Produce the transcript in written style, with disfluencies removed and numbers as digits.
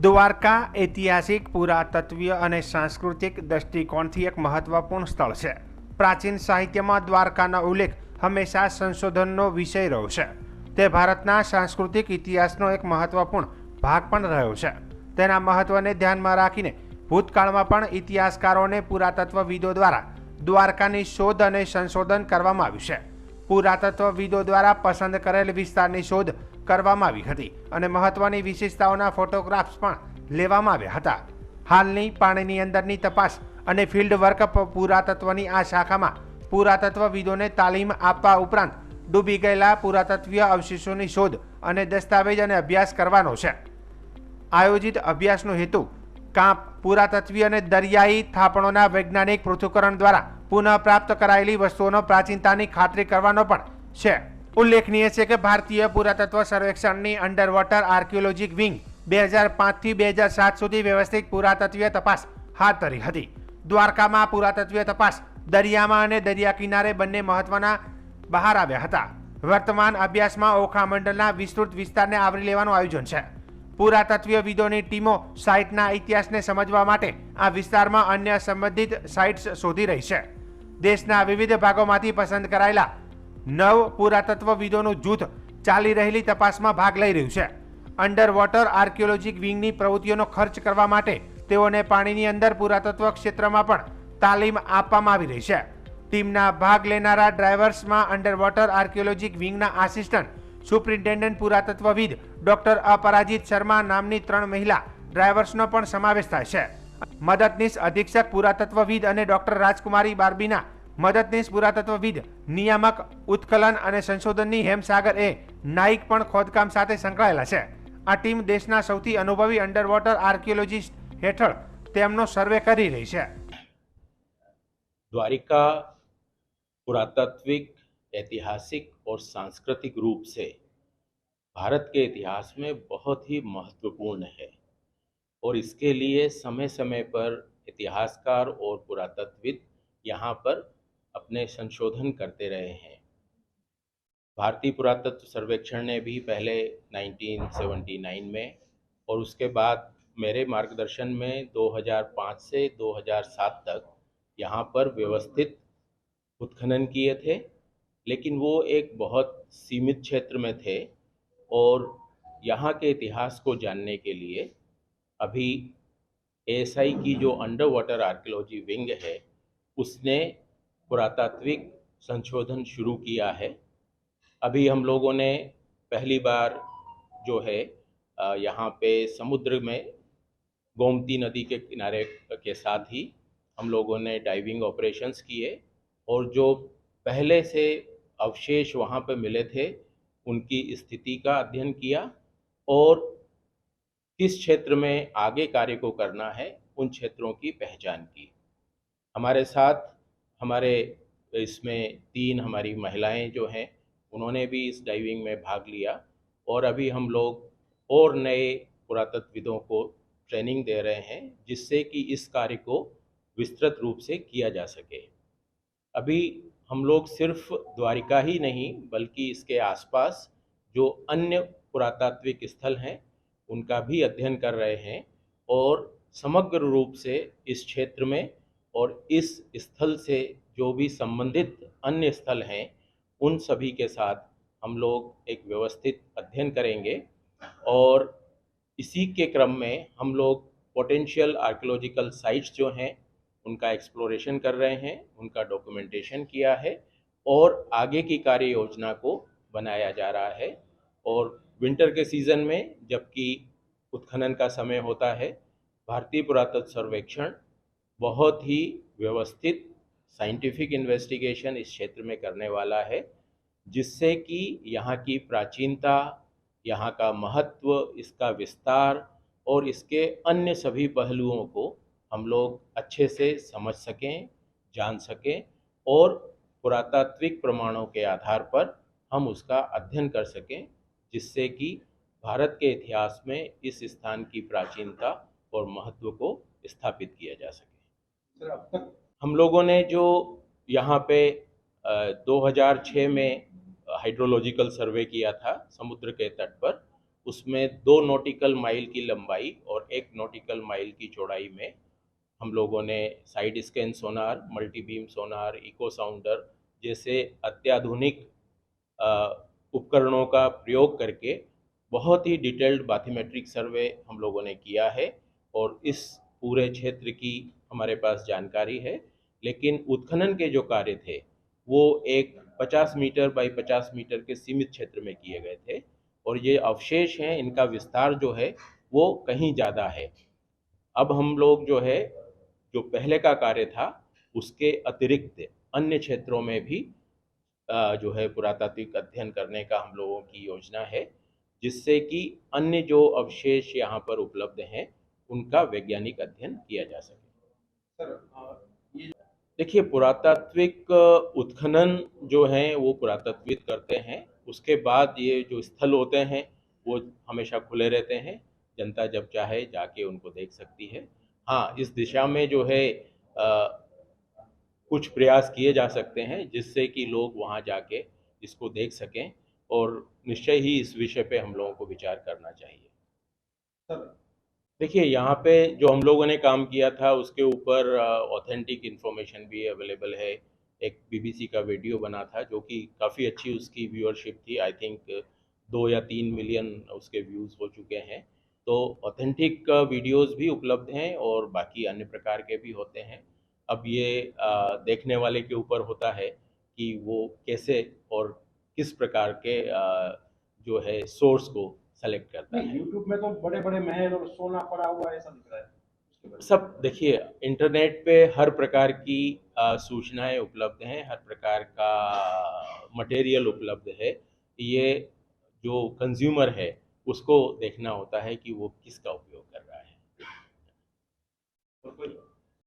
દ્વારકા ઐતિહાસિક, પુરાતત્વીય અને સાંસ્કૃતિક દૃષ્ટિકોણથી એક મહત્વપૂર્ણ સ્થળ છે. પ્રાચીન સાહિત્યમાં દ્વારકાનો ઉલ્લેખ હંમેશા સંશોધનનો વિષય રહ્યો છે. તે ભારતના સાંસ્કૃતિક ઇતિહાસનો એક મહત્વપૂર્ણ ભાગ પણ રહ્યો છે. તેના મહત્વને ધ્યાનમાં રાખીને ભૂતકાળમાં પણ ઇતિહાસકારો પુરાતત્વવિદો દ્વારા દ્વારકાની શોધ અને સંશોધન કરવામાં આવ્યું છે. પુરાતત્વવિદો દ્વારા પસંદ કરેલ વિસ્તારની શોધ કરવામાં આવી હતી અને મહત્વની વિશેષતાઓના ફોટોગ્રાફ્સ પણ લેવામાં આવ્યા હતા. હાલની પાણીની અંદરની તપાસ અને ફિલ્ડ વર્ક પુરાતત્વની આ શાખામાં પુરાતત્વવિદોને તાલીમ આપવા ઉપરાંત ડૂબી ગયેલા પુરાતત્વીય અવશેષોની શોધ અને દસ્તાવેજ અને અભ્યાસ કરવાનો છે. આયોજિત અભ્યાસનો હેતુ પુરાતત્વીય અને દરિયાઈ થાપણોના વૈજ્ઞાનિક પૃથ્થકરણ દ્વારા પુનઃ પ્રાપ્ત કરાયેલી વસ્તુઓનો પ્રાચીનતાની ખાતરી કરવાનો પણ છે. ઉલ્લેખનીય છે કે ભારતીય પુરાતત્વ સર્વેક્ષણની અંડર વોટર આર્કિયોલોજીક વિંગ 2005 થી 2007 સુધી વ્યવસ્થિત પુરાતત્વીય તપાસ હાથ ધરી હતી. દ્વારકામાં પુરાતત્વીય તપાસ દરિયામાં અને દરિયા કિનારે બંને મહત્વના બહાર આવ્યા હતા. વર્તમાન અભ્યાસમાં ઓખા મંડળના વિસ્તૃત વિસ્તારને આવરી લેવાનું આયોજન છે. પુરાતત્વીયવિદોની ટીમો સાઇટના ઇતિહાસને સમજવા માટે આ વિસ્તારમાં અન્ય સંબંધિત સાઇટ્સ શોધી રહી છે. દેશના વિવિધ ભાગોમાંથી પસંદ કરાયેલા 9 પુરાતત્વવિદોનું જૂથ ચાલી રહેલી તપાસમાં ભાગ લઈ રહ્યું છે. અંડર વોટર આર્કિયોલોજીક વિંગની પ્રવૃત્તિઓનો ખર્ચ કરવા માટે તેઓને પાણીની અંદર પુરાતત્વ ક્ષેત્રમાં પણ તાલીમ આપવામાં આવી રહી છે. ટીમના ભાગ લેનારા ડ્રાઈવર્સમાં અંડર વોટર આર્કિયોલોજીક વિંગના આસિસ્ટન્ટ સુપ્રિન્ટેન્ડન્ટ પુરાતત્વવિદ ડોક્ટર અપરાજિત શર્મા નામની 3 મહિલા ડ્રાઈવર્સનો પણ સમાવેશ થાય છે. મદદનીશ અધિક્ષક પુરાતત્વવિદ અને ડોક્ટર રાજકુમારી બારબીના મદદનીશ પુરાતત્વવિદ નિયામક ઉત્કલન અને સંશોધનની હેમસાગર એ નાઇક પણ ખોદકામ સાથે સંકળાયેલા છે. આ ટીમ દેશના સૌથી અનુભવી અંડર વોટર આર્કિયોલોજીસ્ટ હેઠળ તેમનો સર્વે કરી રહી છે. द्वारिका पुरातात्विक, ऐतिहासिक और सांस्कृतिक रूप से भारत के इतिहास में बहुत ही महत्वपूर्ण है और इसके लिए समय समय पर इतिहासकार और पुरातत्वविद यहाँ पर अपने संशोधन करते रहे हैं. भारतीय पुरातत्व सर्वेक्षण ने भी पहले 1979 में और उसके बाद मेरे मार्गदर्शन में 2005 से 2007 तक यहाँ पर व्यवस्थित उत्खनन किए थे, लेकिन वो एक बहुत सीमित क्षेत्र में थे और यहाँ के इतिहास को जानने के लिए अभी एएसआई की जो अंडर वाटर आर्कियोलॉजी विंग है उसने पुरातात्विक संशोधन शुरू किया है. अभी हम लोगों ने पहली बार जो है यहाँ पे समुद्र में गोमती नदी के किनारे के साथ ही हम लोगों ने डाइविंग ऑपरेशंस किए और जो पहले से अवशेष वहाँ पे मिले थे उनकी स्थिति का अध्ययन किया और किस क्षेत्र में आगे कार्य को करना है उन क्षेत्रों की पहचान की. हमारे साथ हमारे इसमें 3 हमारी महिलाएं जो हैं उन्होंने भी इस डाइविंग में भाग लिया और अभी हम लोग और नए पुरातत्वविदों को ट्रेनिंग दे रहे हैं जिससे कि इस कार्य को विस्तृत रूप से किया जा सके. अभी हम लोग सिर्फ द्वारिका ही नहीं बल्कि इसके आसपास जो अन्य पुरातात्विक स्थल हैं उनका भी अध्ययन कर रहे हैं और समग्र रूप से इस क्षेत्र में और इस स्थल से जो भी संबंधित अन्य स्थल हैं उन सभी के साथ हम लोग एक व्यवस्थित अध्ययन करेंगे और इसी के क्रम में हम लोग पोटेंशियल आर्कियोलॉजिकल साइट्स जो हैं उनका एक्सप्लोरेशन कर रहे हैं, उनका डॉक्यूमेंटेशन किया है और आगे की कार्य योजना को बनाया जा रहा है. और विंटर के सीज़न में जबकि उत्खनन का समय होता है, भारतीय पुरातत्व सर्वेक्षण बहुत ही व्यवस्थित साइंटिफिक इन्वेस्टिगेशन इस क्षेत्र में करने वाला है जिससे कि यहाँ की प्राचीनता, यहाँ का महत्व, इसका विस्तार और इसके अन्य सभी पहलुओं को हम लोग अच्छे से समझ सकें, जान सकें और पुरातात्विक प्रमाणों के आधार पर हम उसका अध्ययन कर सकें जिससे कि भारत के इतिहास में इस स्थान की प्राचीनता और महत्व को स्थापित किया जा सके. सर, अब तक हम लोगों ने जो यहाँ पे 2006 में हाइड्रोलॉजिकल सर्वे किया था समुद्र के तट पर, उसमें 2 नॉटिकल माइल की लंबाई और 1 नॉटिकल माइल की चौड़ाई में हम लोगों ने साइड स्कैन सोनार, मल्टी बीम सोनार, इको साउंडर जैसे अत्याधुनिक उपकरणों का प्रयोग करके बहुत ही डिटेल्ड बाथीमेट्रिक सर्वे हम लोगों ने किया है और इस पूरे क्षेत्र की हमारे पास जानकारी है। लेकिन उत्खनन के जो कार्य थे वो एक 50 मीटर बाई 50 मीटर के सीमित क्षेत्र में किए गए थे और ये अवशेष हैं, इनका विस्तार जो है वो कहीं ज़्यादा है। अब हम लोग जो है, जो पहले का कार्य था उसके अतिरिक्त अन्य क्षेत्रों में भी जो है पुरातात्विक अध्ययन करने का हम लोगों की योजना है, जिससे कि अन्य जो अवशेष यहाँ पर उपलब्ध हैं उनका वैज्ञानिक अध्ययन किया जा सके। देखिए, पुरातात्विक उत्खनन जो हैं वो पुरातत्वविद करते हैं। उसके बाद ये जो स्थल होते हैं वो हमेशा खुले रहते हैं, जनता जब चाहे जाके उनको देख सकती है। हाँ, इस दिशा में जो है कुछ प्रयास किए जा सकते हैं जिससे कि लोग वहाँ जाके इसको देख सकें और निश्चय ही इस विषय पे हम लोगों को विचार करना चाहिए। देखिए, यहाँ पे जो हम लोगों ने काम किया था उसके ऊपर ऑथेंटिक इन्फॉर्मेशन भी अवेलेबल है। एक बीबीसी का वीडियो बना था जो कि काफ़ी अच्छी उसकी व्यूअरशिप थी। आई थिंक 2 या 3 मिलियन उसके व्यूज़ हो चुके हैं। तो ऑथेंटिक वीडियोज़ भी उपलब्ध हैं और बाकी अन्य प्रकार के भी होते हैं। अब ये देखने वाले के ऊपर होता है कि वो कैसे और किस प्रकार के जो है सोर्स को सेलेक्ट करता है। यूट्यूब में तो बड़े बड़े महल और सोना पड़ा हुआ है, ऐसा दिख रहा है। सब देखिए, इंटरनेट पे हर प्रकार की सूचनाएं उपलब्ध हैं, हर प्रकार का मटेरियल उपलब्ध है। ये जो कंज्यूमर है उसको देखना होता है कि वो किसका उपयोग